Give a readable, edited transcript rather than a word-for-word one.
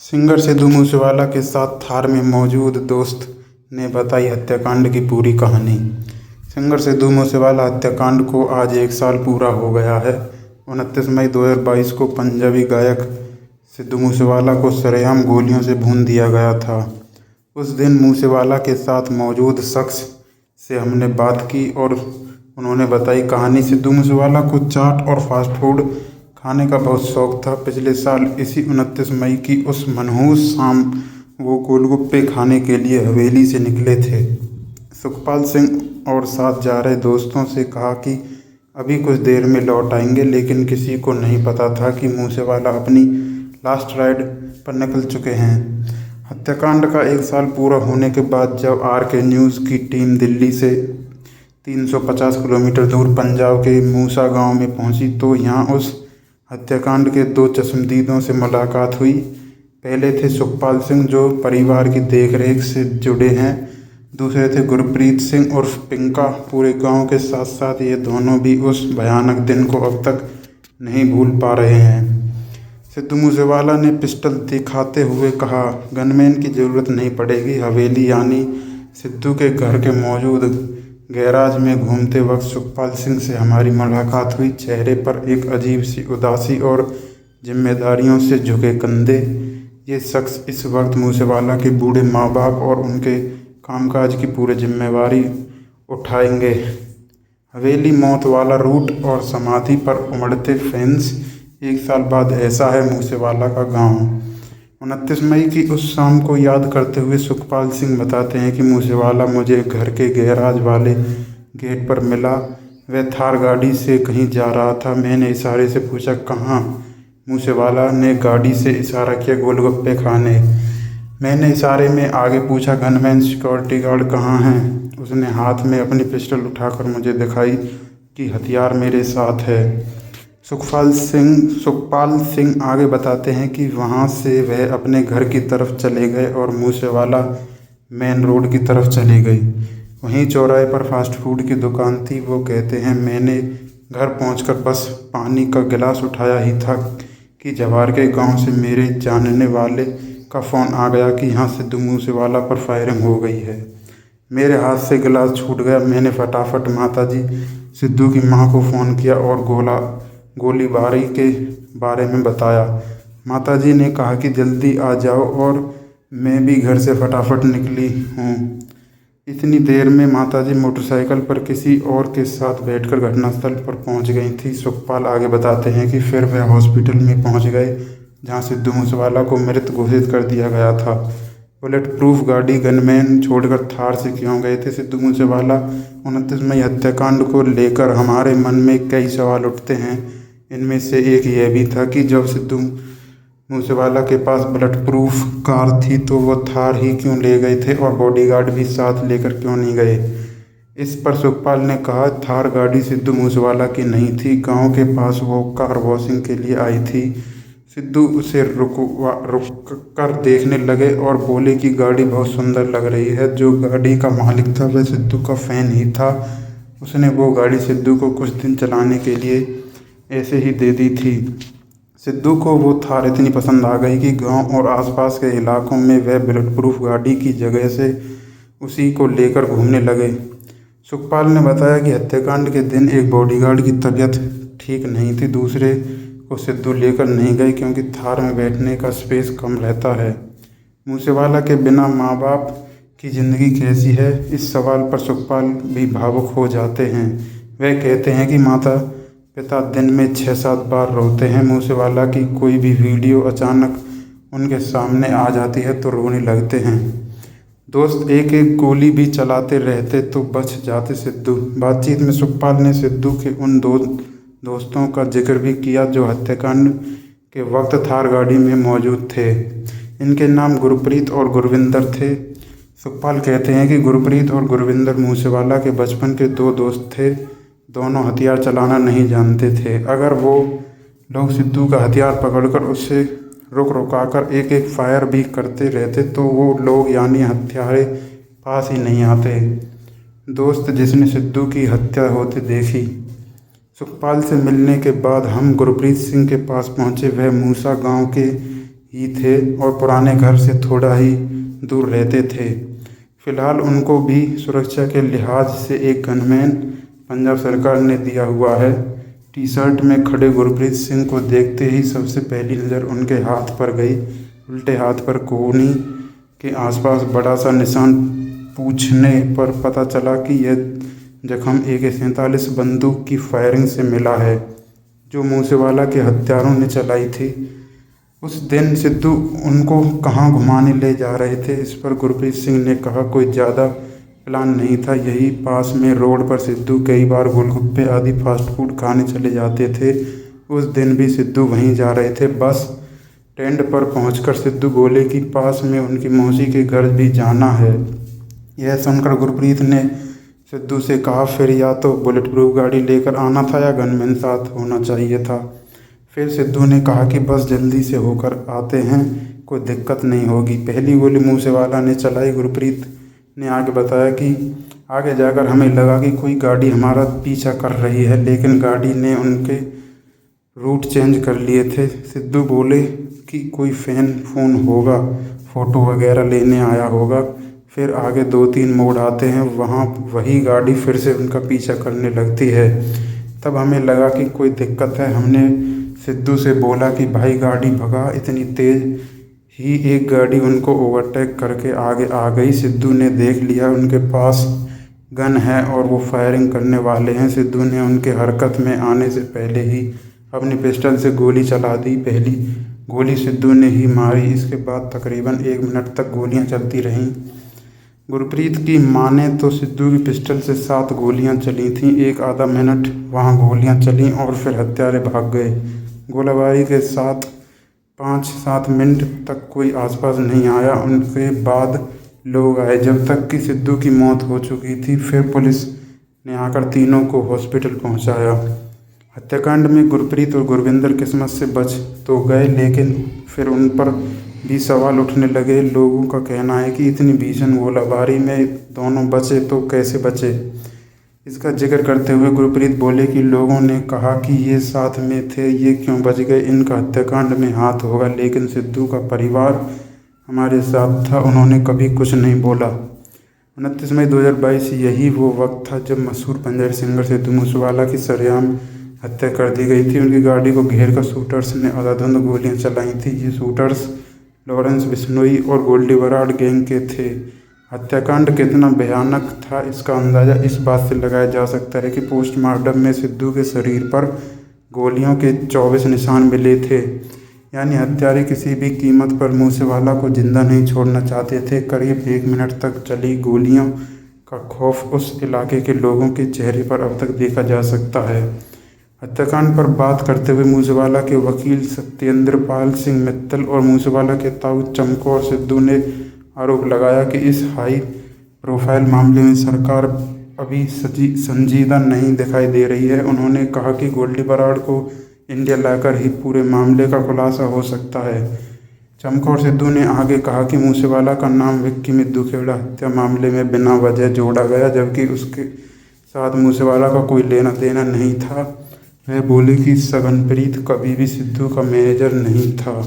Singer Sidhu Moosewala के साथ थार में मौजूद दोस्त ने बताई हत्याकांड की पूरी कहानी। सिंगर सिद्धू मूसेवाला हत्याकांड को आज 1 साल पूरा हो गया है। 29 मई 2022 को पंजाबी गायक सिद्धू मूसेवाला को सरेआम गोलियों से भून दिया गया था। उस दिन मूसेवाला के साथ मौजूद शख्स से हमने बात की और उन्होंने बताई कहानी। सिद्धू मूसेवाला को चाट और फास्ट फूड खाने का बहुत शौक था। पिछले साल इसी 29 मई की उस मनहूस शाम वो गोलगप्पे खाने के लिए हवेली से निकले थे। सुखपाल सिंह और साथ जा रहे दोस्तों से कहा कि अभी कुछ देर में लौट आएंगे, लेकिन किसी को नहीं पता था कि मूसेवाला अपनी लास्ट राइड पर निकल चुके हैं। हत्याकांड का 1 साल पूरा होने के बाद जब RK न्यूज़ की टीम दिल्ली से 350 किलोमीटर दूर पंजाब के मूसा गांव में पहुंची तो यहाँ उस हत्याकांड के 2 चश्मदीदों से मुलाकात हुई। पहले थे सुखपाल सिंह, जो परिवार की देखरेख से जुड़े हैं। दूसरे थे गुरप्रीत सिंह उर्फ पिंका। पूरे गांव के साथ साथ ये दोनों भी उस भयानक दिन को अब तक नहीं भूल पा रहे हैं। सिद्धू मूसेवाला ने पिस्टल दिखाते हुए कहा, गनमैन की ज़रूरत नहीं पड़ेगी। हवेली यानी सिद्धू के घर के मौजूद गैराज में घूमते वक्त सुखपाल सिंह से हमारी मुलाकात हुई। चेहरे पर एक अजीब सी उदासी और जिम्मेदारियों से झुके कंधे। ये शख्स इस वक्त मूसेवाला के बूढ़े माँ बाप और उनके कामकाज की पूरी जिम्मेवारी उठाएंगे। हवेली, मौत वाला रूट और समाधि पर उमड़ते फैंस। 1 साल बाद ऐसा है मूसेवाला का गांव। 29 मई की उस शाम को याद करते हुए सुखपाल सिंह बताते हैं कि मूसेवाला मुझे घर के गैराज वाले गेट पर मिला। वह थार गाड़ी से कहीं जा रहा था। मैंने इशारे से पूछा, कहाँ? मूसेवाला ने गाड़ी से इशारा किया, गोलगप्पे खाने। मैंने इशारे में आगे पूछा, गनमैन सिक्योरिटी गार्ड कहाँ हैं? उसने हाथ में अपनी पिस्टल उठाकर मुझे दिखाई कि हथियार मेरे साथ है। सुखपाल सिंह आगे बताते हैं कि वहाँ से वह अपने घर की तरफ चले गए और मूसेवाला मेन रोड की तरफ चले गई। वहीं चौराहे पर फास्ट फूड की दुकान थी। वो कहते हैं, मैंने घर पहुंचकर बस पानी का गिलास उठाया ही था कि जवार के गांव से मेरे जानने वाले का फ़ोन आ गया कि यहाँ सिद्धू मूसेवाला पर फायरिंग हो गई है। मेरे हाथ से गिलास छूट गया। मैंने फटाफट माताजी सिद्धू की माँ को फ़ोन किया और गोलीबारी के बारे में बताया। माताजी ने कहा कि जल्दी आ जाओ और मैं भी घर से फटाफट निकली हूँ। इतनी देर में माताजी मोटरसाइकिल पर किसी और के साथ बैठकर घटनास्थल पर पहुँच गई थी। सुखपाल आगे बताते हैं कि फिर वह हॉस्पिटल में पहुँच गए, जहाँ सिद्धू मूसेवाला को मृत घोषित कर दिया गया था। बुलेट प्रूफ गाड़ी गनमैन छोड़कर थार से क्यों गए थे सिद्धू मूसेवाला? 29 मई हत्याकांड को लेकर हमारे मन में कई सवाल उठते हैं। इनमें से एक यह भी था कि जब सिद्धू मूसेवाला के पास बुलेट प्रूफ कार थी तो वो थार ही क्यों ले गए थे और बॉडीगार्ड भी साथ लेकर क्यों नहीं गए? इस पर सुखपाल ने कहा, थार गाड़ी सिद्धू मूसेवाला की नहीं थी। गांव के पास वो कार वॉशिंग के लिए आई थी। सिद्धू उसे रुक कर देखने लगे और बोले कि गाड़ी बहुत सुंदर लग रही है। जो गाड़ी का मालिक था वह सिद्धू का फ़ैन ही था। उसने वो गाड़ी सिद्धू को कुछ दिन चलाने के लिए ऐसे ही दे दी थी। सिद्धू को वो थार इतनी पसंद आ गई कि गांव और आसपास के इलाकों में वह बुलेट प्रूफ गाड़ी की जगह से उसी को लेकर घूमने लगे। सुखपाल ने बताया कि हत्याकांड के दिन एक बॉडीगार्ड की तबीयत ठीक नहीं थी। दूसरे को सिद्धू लेकर नहीं गए क्योंकि थार में बैठने का स्पेस कम रहता है। मूसेवाला के बिना माँ बाप की ज़िंदगी कैसी है? इस सवाल पर सुखपाल भी भावुक हो जाते हैं। वह कहते हैं कि माता पिता दिन में 6-7 बार रोते हैं। मूसेवाला की कोई भी वीडियो अचानक उनके सामने आ जाती है तो रोने लगते हैं। दोस्त एक एक गोली भी चलाते रहते तो बच जाते सिद्धू। बातचीत में सुखपाल ने सिद्धू के उन 2 दोस्तों का जिक्र भी किया जो हत्याकांड के वक्त थार गाड़ी में मौजूद थे। इनके नाम गुरप्रीत और गुरविंदर थे। सुखपाल कहते हैं कि गुरप्रीत और गुरविंदर मूसेवाला के बचपन के 2 दोस्त थे। दोनों हथियार चलाना नहीं जानते थे। अगर वो लोग सिद्धू का हथियार पकड़कर उससे रुकाकर एक एक फायर भी करते रहते तो वो लोग यानी हत्यारे पास ही नहीं आते। दोस्त जिसने सिद्धू की हत्या होते देखी। सुखपाल से मिलने के बाद हम गुरप्रीत सिंह के पास पहुंचे। वह मूसा गांव के ही थे और पुराने घर से थोड़ा ही दूर रहते थे। फिलहाल उनको भी सुरक्षा के लिहाज से एक गनमैन पंजाब सरकार ने दिया हुआ है। टी शर्ट में खड़े गुरप्रीत सिंह को देखते ही सबसे पहली नज़र उनके हाथ पर गई। उल्टे हाथ पर कोहनी के आसपास बड़ा सा निशान पूछने पर पता चला कि यह जख्म AK-47 बंदूक की फायरिंग से मिला है जो मूसेवाला के हत्यारों ने चलाई थी। उस दिन सिद्धू उनको कहाँ घुमाने ले जा रहे थे, इस पर गुरप्रीत सिंह ने कहा कोई ज़्यादा प्लान नहीं था, यही पास में रोड पर सिद्धू कई बार गोलगप्पे आदि फास्ट फूड खाने चले जाते थे। उस दिन भी सिद्धू वहीं जा रहे थे। बस टेंट पर पहुंचकर सिद्धू बोले कि पास में उनकी मौसी के घर भी जाना है। यह सुनकर गुरप्रीत ने सिद्धू से कहा फिर या तो बुलेट प्रूफ गाड़ी लेकर आना था या गनमैन साथ होना चाहिए था। फिर सिद्धू ने कहा कि बस जल्दी से होकर आते हैं, कोई दिक्कत नहीं होगी। पहली गोली मूसेवाला ने चलाई। गुरप्रीत ने आगे बताया कि आगे जाकर हमें लगा कि कोई गाड़ी हमारा पीछा कर रही है, लेकिन गाड़ी ने उनके रूट चेंज कर लिए थे। सिद्धू बोले कि कोई फ़ोन होगा, फ़ोटो वगैरह लेने आया होगा। फिर आगे 2-3 मोड़ आते हैं, वहाँ वही गाड़ी फिर से उनका पीछा करने लगती है। तब हमें लगा कि कोई दिक्कत है। हमने सिद्धू से बोला कि भाई गाड़ी भगा। इतनी तेज़ ही एक गाड़ी उनको ओवरटेक करके आगे आ गई। सिद्धू ने देख लिया उनके पास गन है और वो फायरिंग करने वाले हैं। सिद्धू ने उनके हरकत में आने से पहले ही अपनी पिस्टल से गोली चला दी। पहली गोली सिद्धू ने ही मारी। इसके बाद तकरीबन 1 मिनट तक गोलियां चलती रहीं। गुरप्रीत की माने तो सिद्धू की पिस्टल से 7 गोलियां चली थीं। एक आधा मिनट वहां गोलियां चलीं और फिर हत्यारे भाग गए। गोलाबारी के साथ 5-7 मिनट तक कोई आसपास नहीं आया। उनके बाद लोग आए जब तक कि सिद्धू की मौत हो चुकी थी। फिर पुलिस ने आकर तीनों को हॉस्पिटल पहुंचाया। हत्याकांड में गुरप्रीत और गुरविंदर किस्मत से बच तो गए, लेकिन फिर उन पर भी सवाल उठने लगे। लोगों का कहना है कि इतनी भीषण गोलाबारी में दोनों बचे तो कैसे बचे। इसका जिक्र करते हुए गुरप्रीत बोले कि लोगों ने कहा कि ये साथ में थे, ये क्यों बच गए, इनका हत्याकांड में हाथ होगा, लेकिन सिद्धू का परिवार हमारे साथ था, उन्होंने कभी कुछ नहीं बोला। 29 मई 2022 यही वो वक्त था जब मशहूर पंजाबी सिंगर सिद्धू मूसेवाला की सरेआम हत्या कर दी गई थी। उनकी गाड़ी को घेर कर शूटर्स ने अंधाधुंध गोलियां चलाई थी। ये शूटर्स लॉरेंस बिश्नोई और गोल्डी बराड़ गैंग के थे। हत्याकांड कितना भयानक था इसका अंदाज़ा इस बात से लगाया जा सकता है कि पोस्टमार्टम में सिद्धू के शरीर पर गोलियों के 24 निशान मिले थे। यानी हत्यारे किसी भी कीमत पर मूसेवाला को जिंदा नहीं छोड़ना चाहते थे। करीब 1 मिनट तक चली गोलियों का खौफ उस इलाके के लोगों के चेहरे पर अब तक देखा जा सकता है। हत्याकांड पर बात करते हुए मूसेवाला के वकील सत्येंद्र पाल सिंह मित्तल और मूसेवाला के ताऊ चमकौर सिद्धू ने आरोप लगाया कि इस हाई प्रोफाइल मामले में सरकार अभी संजीदा नहीं दिखाई दे रही है। उन्होंने कहा कि गोल्डी बराड़ को इंडिया लाकर ही पूरे मामले का खुलासा हो सकता है। चमकौर सिद्धू ने आगे कहा कि मूसेवाला का नाम विक्की मिद्दू खेड़ा हत्या मामले में बिना वजह जोड़ा गया, जबकि उसके साथ मूसेवाला का कोई लेना देना नहीं था। वह बोले कि सगनप्रीत कभी भी सिद्धू का मैनेजर नहीं था।